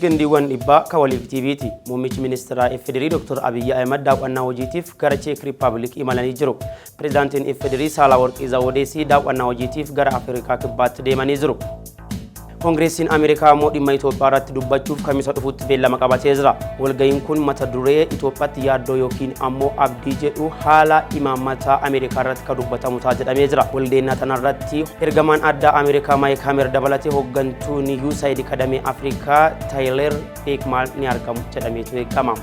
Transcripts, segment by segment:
sekendiiwwan dhibbaa ka waliif TV'ti. Muummichi ministeeraa Ifedirii Dr. Abiyyi Ahmed daawwannaa hojiitiif gara Cheek Riippaabilik imalanii jiru. Pireezidaantiin Ifedirii Saalawarqii Zawudeesii daawwannaa hojiitiif gara Afrikaa Kibbaatti deemanii jiru. Koongiresiin Ameerikaa immoo dhimma Itoophiyaa irratti dubbachuuf kamisa dhufuutti beellama qabatee jira. Walga'iin kun mata duree Itoophiyaatti yaaddoo yookiin ammoo abdii jedhu haala imaammataa Ameerikaa irratti kan dubbatamu ta'a jedhamee jira. Waldeennaa tanarratti ergamaan addaa Ameerikaa Maayik Hamer dabalatee hooggantuun USAID kadamee Afrikaa Taayiler Beekmaal ni argamu jedhameetu eegama.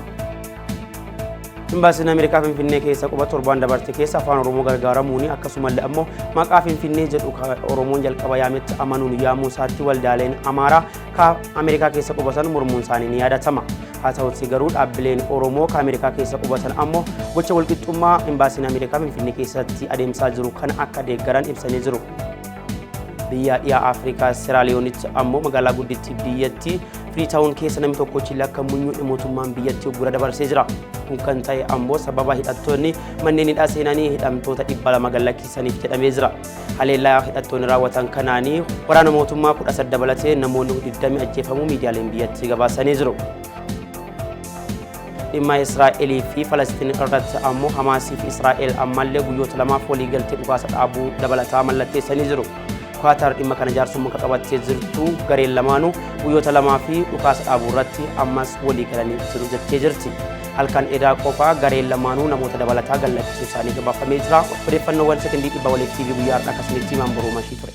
Imbaasiin Ameerikaa Finfinnee keessa quba torbaan dabarte keessa afaan Oromoo gargaaramuun akkasumallee ammoo maqaa Finfinnee jedhu Oromoon jalqaba yaametti amanuun yaamuu isaatti waldaaleen Amaaraa ka Ameerikaa keessa qubatan mormuun isaanii ni yaadatama. Haa ta'uutii garuu dhaabbileen Oromoo ka Ameerikaa keessa qubatan ammoo gocha walqixxummaa imbaasiin Ameerikaa Finfinnee keessatti adeemsaa jiru kan akka deeggaran ibsanii jiru. Biyya dhiyaa Afrikaa Seraaliyoonitti ammoo magaalaa guddittii biyyattii Freetown keessa namni tokkochi akka munyuu mootummaan biyyattii gura dabarsee jira. Kun kan ta'e ammoo sababa hidhattoonni manneen hidhaa seenanii hidhamtoota 200 gallakkisaniif jedhamee jira. Haleellaa hidhattoonni raawwatan kanaanii waraana mootummaa 18 dabalatee namoonni 20 ajjeefamuu miidiyaaleen biyyattii gabaasanii jiru. Dhimma Israa'elii fi Falastiin irratti ammoo Hamaasii fi Israa'el ammallee guyyoota lamaaf waliigaltee dhukaasa dhaabuu dabalataa mallatteessanii jiru. Qatar dhimma kana jaarsummaa qabattee jirtu gareen lamaanuu guyyoota lamaa fi dhukaasa dhaabuu irratti ammas walii galanii jiru jettee jirti. Halkan edaa qofaa gareen lamaanuu namoota dabalataa gallakkisuu isaanii gabaafamee jira. Odeeffannoowwan sekondii dhibba waliif TV guyyaa har'aa akkasumas himaan boruu mashii ture.